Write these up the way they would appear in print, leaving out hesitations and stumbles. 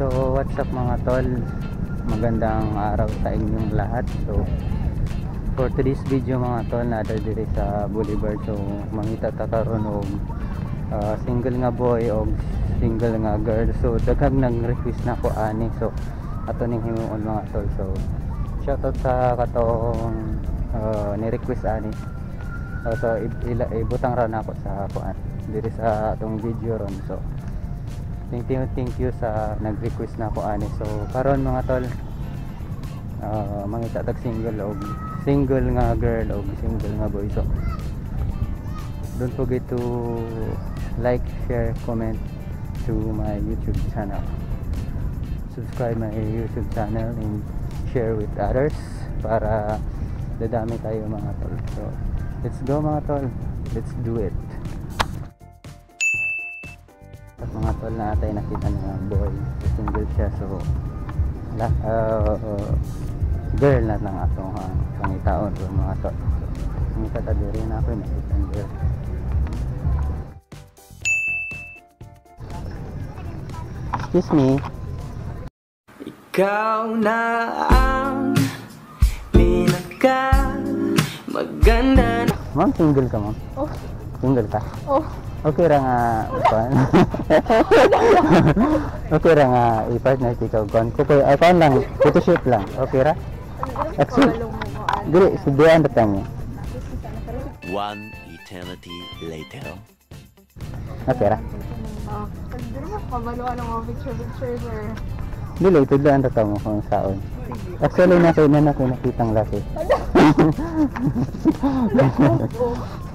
So what's up mga tol, magandang araw sa inyong lahat. So for today's video mga tol, nada diri sa Boulevard. So mangita ta karon og single nga boy o single nga girl. So daghang nang request na ko ani. So ato ning himuon mga tol. So shoutout sa katong ni request ani. So ibutang ra na ako sa kuan diri sa atong video ron. So thank you sa nag-request na ako ani. So karon mga tol, mangita tag single nga girl o single nga boy. So don't forget to like, share, comment to my YouTube channel, subscribe my YouTube channel, and share with others para dadami tayo mga tol. So let's go mga tol, let's do it. At mga tol, na tayo nakita ng boy, single siya. So girl na lang atong pangitaon so mga tol. So ang itatadiri na ako nakita ng girl. Excuse me. Ikaw na ang pinaka maganda na. Ma'am, single ka ma'am? Oh. Single ka? Oh. Okay ra nga okay ra nga i-partner ikaw kon. Okay, kon lang, photoshoot lang. Okay ra? Actually, dili si Dian datang. One eternity later. Okay ra? Ah, dili mo kabaluan ng mga picture sir. Dili tudlaan ta mo kung saon. Actually na ko nakitang laki.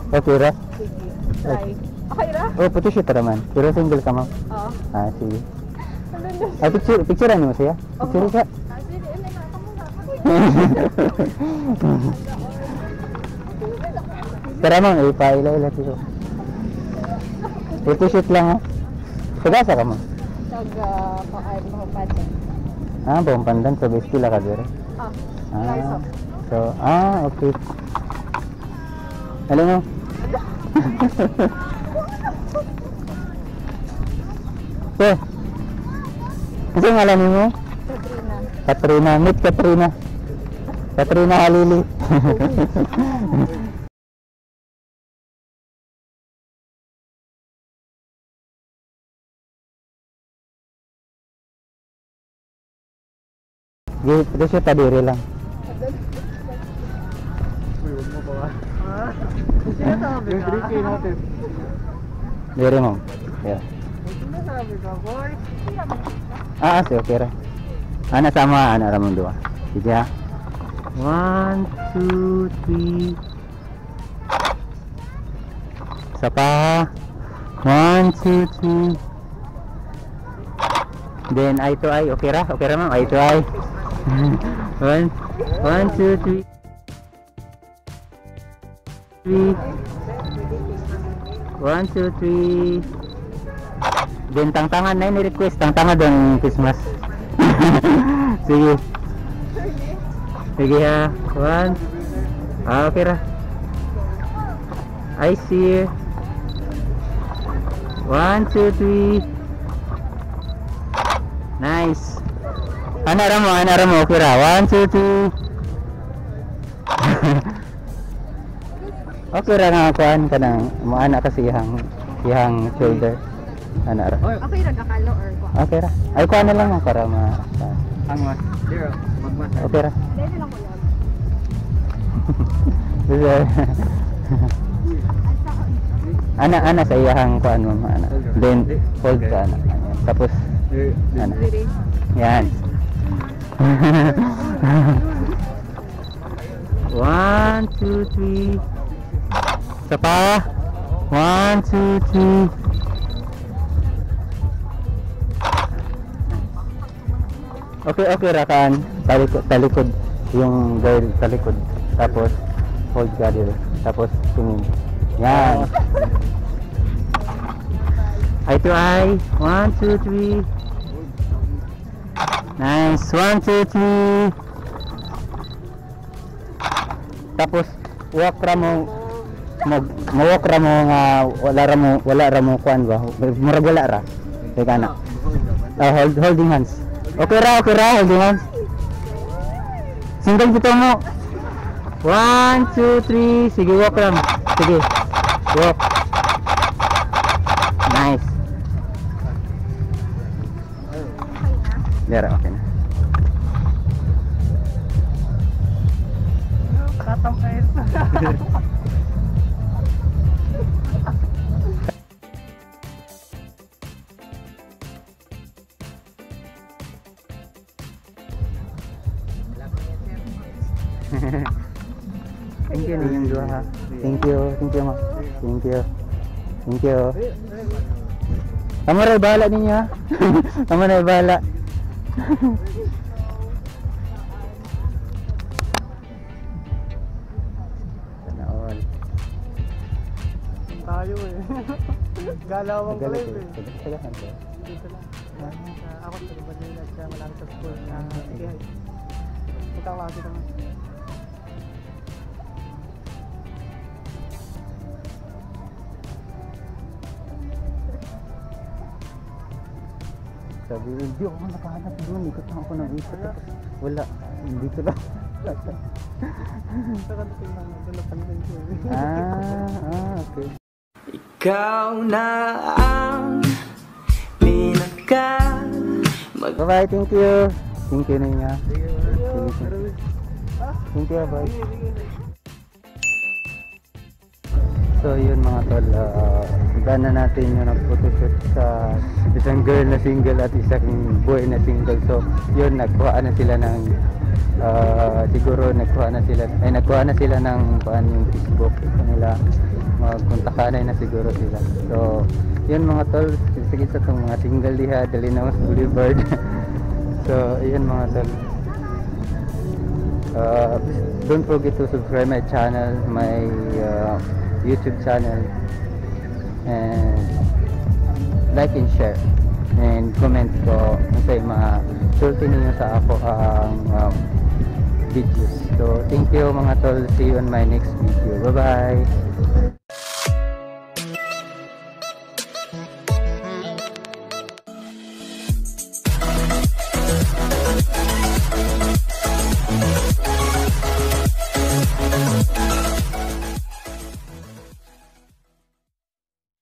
Okay ra? Sige. Try. Okay ra? Oh, photoshoot ra man. Pero single ka ma'am? Oo. Ah, sige. Ah, picturean mo siya? Picture ka? Tara ma'am, ipaila-ila dito. Photoshoot lang ha. Sagasa ka ma'am? Taga Pampadan. Ah, Pampadan. So, besti la ka dito. Ah, so, okay. Alam mo? So, kasi ang alam mo? Katrina. Meet Katrina. Katrina Halili. Ito siya tadiri lang. Huwag mo ba? Sinasabi ka? Diri mo. Yeah. Sinasabi ka, boy? Si okay ra. Ana sama ana ramon dua. Sige ha. 1 2 3. Sapa. 1 2 3. Then eye to eye, okay ra? Okay ra ma'am, eye to eye. 1 2 3. 1 2 3. Then tangtangan na ni-request, tangtangan doon Christmas. Sige. Sige ha. 1. Okay ra. I see. 1 2 3. Nice. Ana ra mo, okay ra. 1 2 3. Okay ra nga kuan kanang mo ana kasi iyang shoulder. Ana ra. Okay ra gakalo or ko. Okay ra. Ay kuan na lang para ma. Angmas. Zero. Magmas. Okay ra. Dili lang ko lang. Ana sa iyang kuan mo ana. Then hold ka ana. Tapos ana. Yan. 1 2 3. Sapa. 1 2 3. Okay rakan. Talikod yung girl talikod. Tapos hold ka dito. Tapos tingin. Yan. Eye to eye. 1 2 3. Nice. 1 2 3. Tapos walk ra mo mawalk ra mo nga wala ra mo kuan ba. Murag wala ra. Kaya na. Holding hands. Okay ra, holding hands. Single bitaw mo. 1, 2, 3. Sige, walk lang. Sige. Walk. Nice. Dera, okay na. Katang kayo. Thank you ninyong dua ha. Thank you ma. Thank you. Kamu rin bahala ninyo ha. Kamu rin bahala. Sana all. Tayo eh. Galawang ko Galit eh. Tagasan ko. Dito lang. Ako sa Manila at siya malapit sa school. Sige. Magkawagi naman. Sabi, hindi ako nakahanap doon. Ikot lang ako ng isa. Wala. Hindi ko lang. Sa kanto lang. Doon napansin ko eh. Okay. Ikaw na ang pinaka Bye-bye. Thank you. Thank you ninyo. Thank you. Bye. So yun mga tol, iba na natin yung nag-photoshoot sa isang girl na single at isang boy na single. So yun, nagkuha na sila ng siguro nagkuha na sila ng yung Facebook kanila, magkontakanay na siguro sila. So yun mga tol, sige sa itong mga single diha, Dalinos Boulevard. So yun mga tol, don't forget to subscribe my channel, my YouTube channel, and like and share and comment ko sa mga sulti ninyo sa ako ang videos. So thank you mga tol, see you on my next video. Bye bye.